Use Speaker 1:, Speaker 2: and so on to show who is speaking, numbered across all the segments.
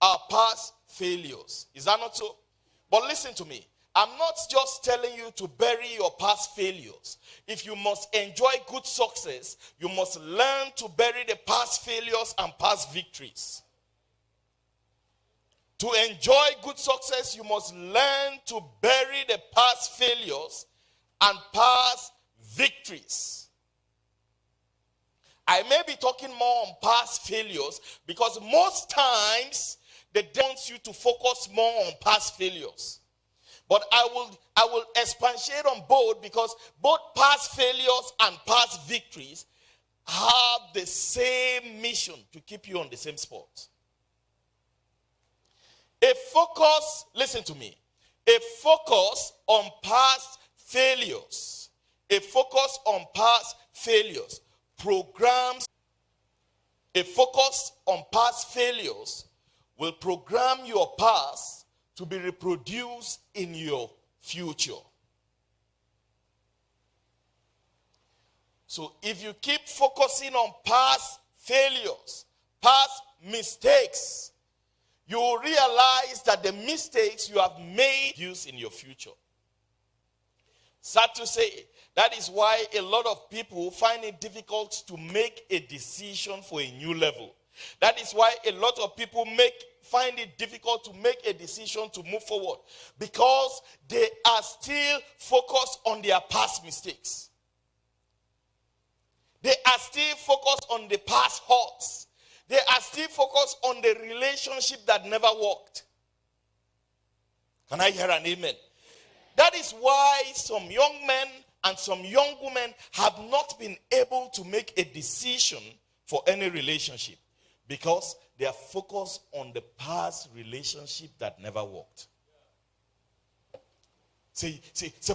Speaker 1: our past failures. Is that not so? But listen to me. I'm not just telling you to bury your past failures. If you must enjoy good success, you must learn to bury the past failures and past victories. To enjoy good success, you must learn to bury the past failures and past victories. I may be talking more on past failures because most times they want you to focus more on past failures. But I will expatiate on both because both past failures and past victories have the same mission to keep you on the same spot. A focus, listen to me, a focus on past failures, a focus on past failures programs, a focus on past failures will program your past to be reproduced in your future. So if you keep focusing on past failures, past mistakes, you will realize that the mistakes you have made use in your future. Sad to say, that is why a lot of people find it difficult to make a decision for a new level. That is why a lot of people find it difficult to make a decision to move forward because they are still focused on their past mistakes. They are still focused on the past hurts. They are still focused on the relationship that never worked. Can I hear an amen? That is why some young men and some young women have not been able to make a decision for any relationship because they are focused on the past relationship that never worked. Say,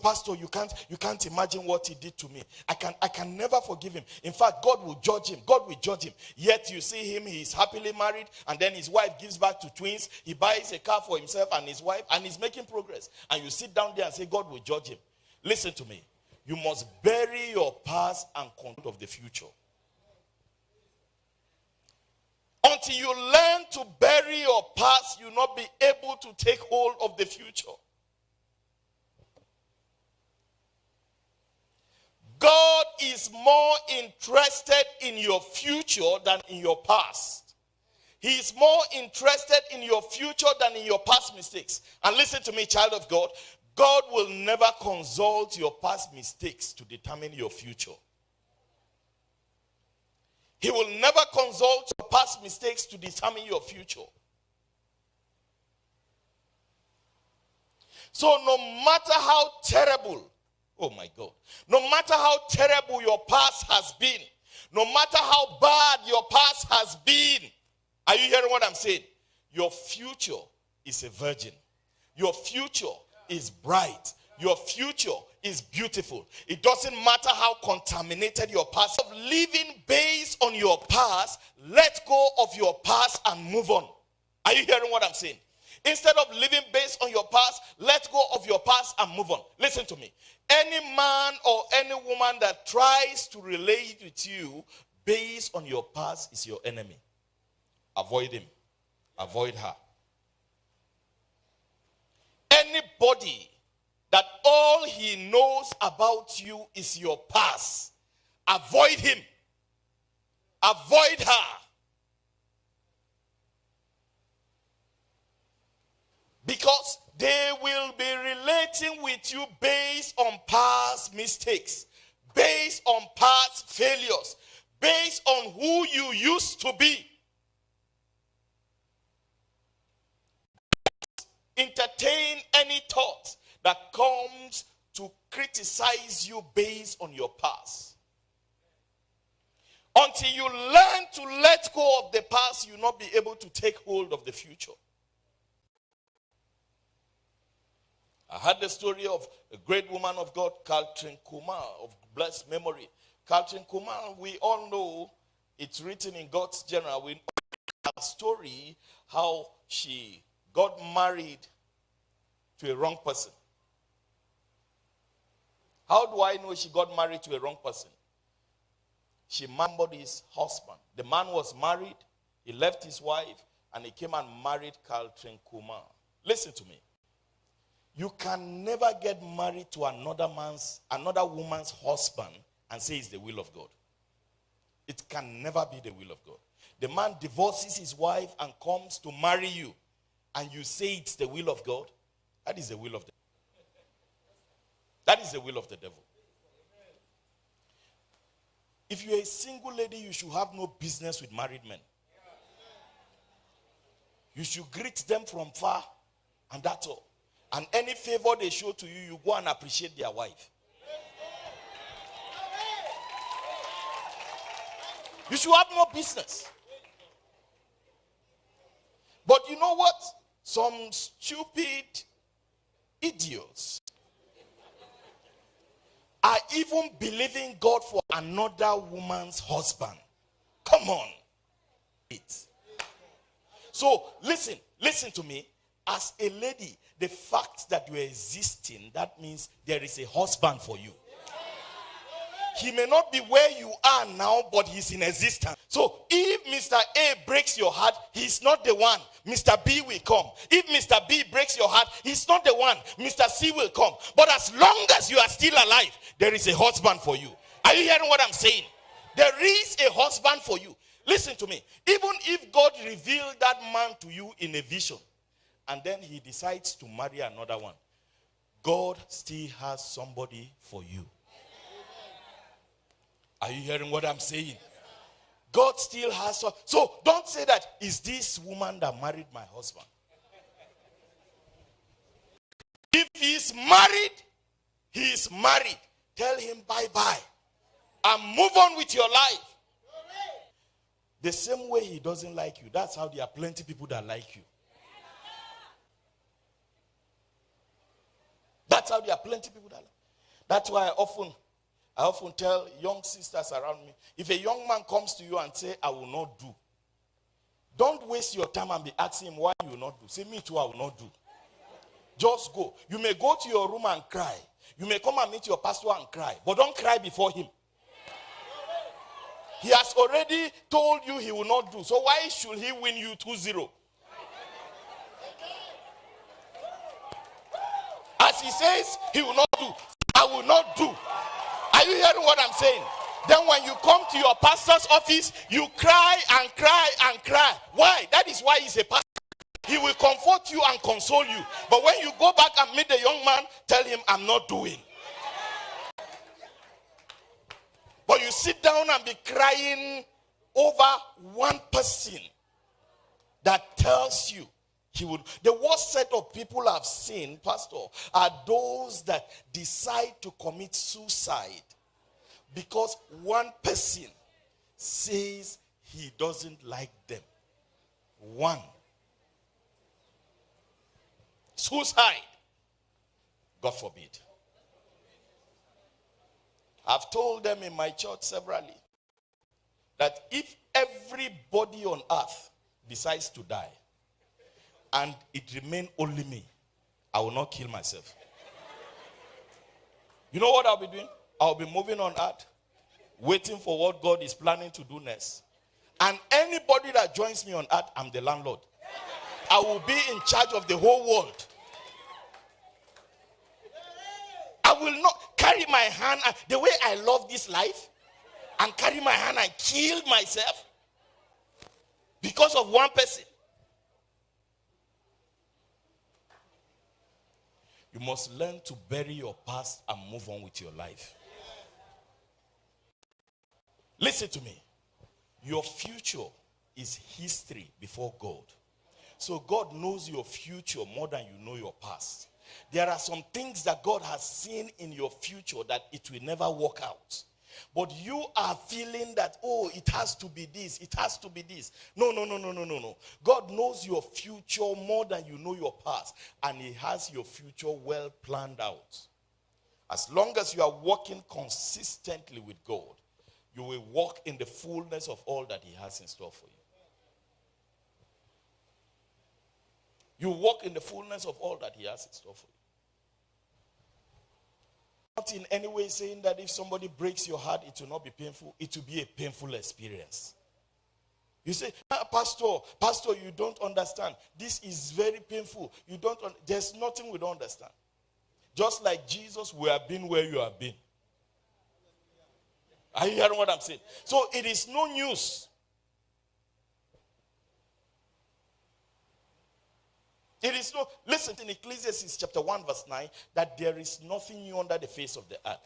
Speaker 1: Pastor, you can't imagine what he did to me. I can never forgive him. In fact, God will judge him. God will judge him. Yet you see him, he is happily married, and then his wife gives birth to twins. He buys a car for himself and his wife, and he's making progress. And you sit down there and say, God will judge him. Listen to me. You must bury your past and control of the future. Until you learn to bury your past, you'll not be able to take hold of the future. God is more interested in your future than in your past. He is more interested in your future than in your past mistakes. And listen to me, child of God. God will never consult your past mistakes to determine your future. He will never consult your past mistakes to determine your future. So no matter how terrible, oh my God, no matter how terrible your past has been, no matter how bad your past has been, are you hearing what I'm saying? Your future is a virgin. Your future is bright. Your future is beautiful. It doesn't matter how contaminated your past is. Living based on your past, let go of your past and move on. Are you hearing what I'm saying? Instead of living based on your past, let go of your past and move on. Listen to me. Any man or any woman that tries to relate with you based on your past is your enemy. Avoid him. Avoid her. Anybody that all he knows about you is your past, avoid him. Avoid her. Because they will be relating with you based on past mistakes, based on past failures, based on who you used to be. Entertain any thought that comes to criticize you based on your past. Until you learn to let go of the past, you'll not be able to take hold of the future. I heard the story of a great woman of God, Catherine Kumar, of blessed memory. Catherine Kumar, we all know, it's written in God's Journal. We know a story how she got married to a wrong person. How do I know she got married to a wrong person? She married his husband. The man was married. He left his wife and he came and married Catherine Kuma. Listen to me. You can never get married to another woman's husband and say it's the will of God. It can never be the will of God. The man divorces his wife and comes to marry you, and you say it's the will of God. That is the will of the devil. That is the will of the devil. If you're a single lady, you should have no business with married men. You should greet them from far, and that's all. And any favor they show to you, you go and appreciate their wife. You should have no business. But you know what? Some stupid idiots are even believing God for another woman's husband. Come on. So listen to me. As a lady, the fact that you are existing, that means there is a husband for you. He may not be where you are now, but he's in existence. So if Mr. A breaks your heart, he's not the one. Mr. B will come. If Mr. B breaks your heart, he's not the one. Mr. C will come. But as long as you are still alive, there is a husband for you. Are you hearing what I'm saying? There is a husband for you. Listen to me. Even if God revealed that man to you in a vision, and then he decides to marry another one, God still has somebody for you. Are you hearing what I'm saying? God still has. So don't say that, is this woman that married my husband? If he's married, he is married. Tell him bye-bye and move on with your life. The same way he doesn't like you, that's how there are plenty of people that like you. That's how there are plenty of people that like you. That's why I often tell young sisters around me, if a young man comes to you and say, I will not do, don't waste your time and be asking him why you will not do. Say, me too, I will not do. Just go. You may go to your room and cry. You may come and meet your pastor and cry, but don't cry before him. He has already told you he will not do. So why should he win you 2-0? As he says, he will not do. I will not do. Are you hearing what I'm saying? Then when you come to your pastor's office, you cry and cry and cry. Why? That is why he's a pastor. He will comfort you and console you. But when you go back and meet the young man, tell him, I'm not doing. But you sit down and be crying over one person that tells you he would. The worst set of people I've seen, Pastor, are those that decide to commit suicide because one person says he doesn't like them. One. Suicide. God forbid. I've told them in my church severally that if everybody on earth decides to die and it remain only me, I will not kill myself. You know what I'll be doing? I'll be moving on earth, waiting for what God is planning to do next. And anybody that joins me on earth, I'm the landlord. I will be in charge of the whole world. I will not carry my hand, the way I love this life, and carry my hand and kill myself because of one person. You must learn to bury your past and move on with your life. Listen to me. Your future is history before God. So God knows your future more than you know your past. There are some things that God has seen in your future that it will never work out. But you are feeling that, oh, it has to be this, it has to be this. No. God knows your future more than you know your past. And he has your future well planned out. As long as you are walking consistently with God, you will walk in the fullness of all that he has in store for you. You walk in the fullness of all that he has in store for you. Not in any way saying that if somebody breaks your heart, it will not be painful. It will be a painful experience. You say, Pastor, you don't understand. This is very painful. There's nothing we don't understand. Just like Jesus, we have been where you have been. Are you hearing what I'm saying? So it is no news. It is no, listen, in Ecclesiastes chapter 1 verse 9, that there is nothing new under the face of the earth.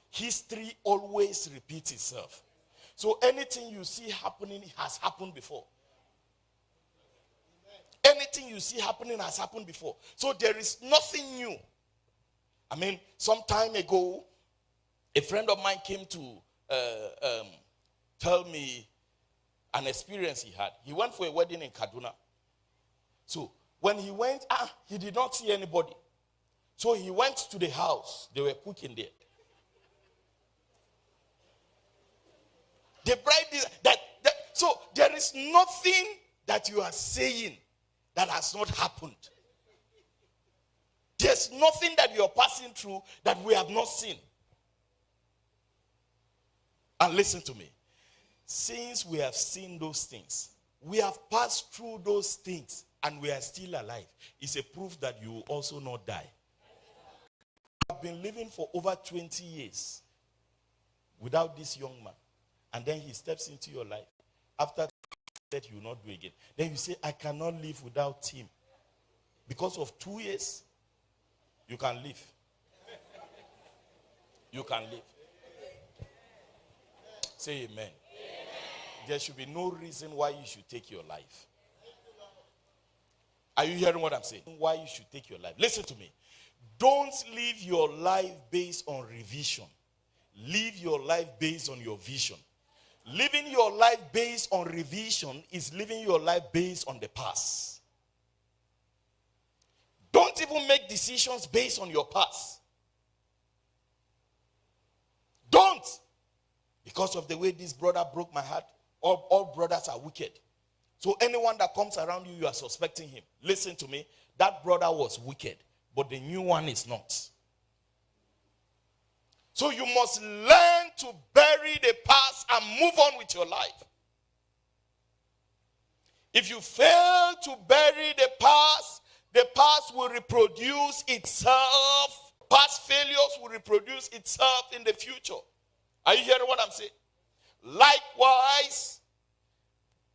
Speaker 1: History always repeats itself. So anything you see happening has happened before. Anything you see happening has happened before. So there is nothing new. I mean, some time ago, a friend of mine came to tell me an experience he had. He went for a wedding in Kaduna. So when he went, he did not see anybody. So he went to the house. They were cooking there. The bride is so there is nothing that you are saying that has not happened. There's nothing that you're passing through that we have not seen. And listen to me. Since we have seen those things, we have passed through those things, and we are still alive, it's a proof that you will also not die. You have been living for over 20 years without this young man. And then he steps into your life. After that, you will not do again. Then you say, I cannot live without him. Because of 2 years, you can live. You can live. Say amen. Amen. There should be no reason why you should take your life. Are you hearing what I'm saying? Why you should take your life. Listen to me. Don't live your life based on revision. Live your life based on your vision. Living your life based on revision is living your life based on the past. Don't even make decisions based on your past. Don't. Because of the way this brother broke my heart, all brothers are wicked. So anyone that comes around you, you are suspecting him. Listen to me. That brother was wicked, but the new one is not. So you must learn to bury the past and move on with your life. If you fail to bury the past will reproduce itself. Past failures will reproduce itself in the future. Are you hearing what I'm saying? Likewise,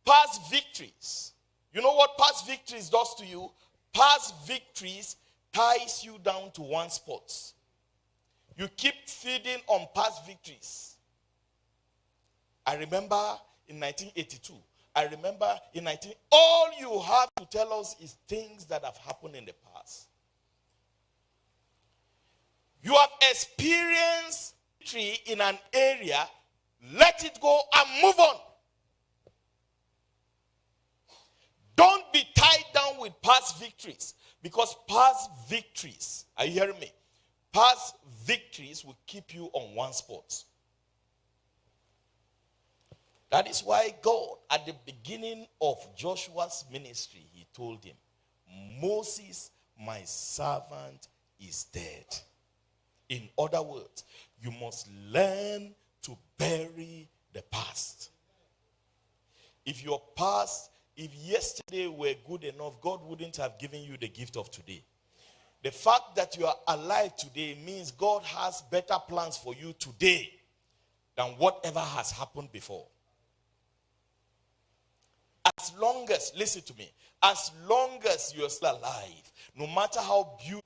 Speaker 1: past victories. You know what past victories does to you? Past victories ties you down to one spot. You keep feeding on past victories. I remember in 1982. All you have to tell us is things that have happened in the past. You have experienced victory in an area, let it go and move on. Don't be tied down with past victories, because past victories, are you hearing me? Past victories will keep you on one spot. That is why God, at the beginning of Joshua's ministry, he told him, Moses, my servant, is dead. In other words, you must learn to bury the past. If yesterday were good enough, God wouldn't have given you the gift of today. The fact that you are alive today means God has better plans for you today than whatever has happened before. As long as, listen to me, as long as you are still alive, no matter how beautiful,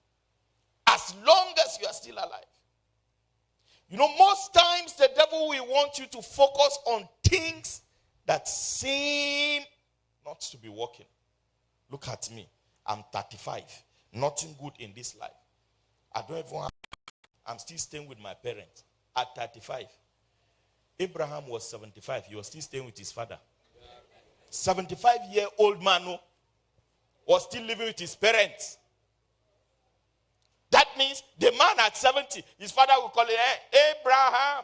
Speaker 1: as long as you are still alive. You know, most times the devil will want you to focus on things that seem not to be working. Look at me. I'm 35. Nothing good in this life. I'm still staying with my parents at 35. Abraham was 75. He was still staying with his father. 75-year-old man was still living with his parents. That means the man at 70, his father will call him, hey, Abraham.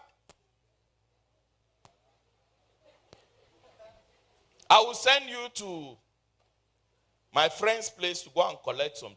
Speaker 1: I will send you to my friend's place to go and collect some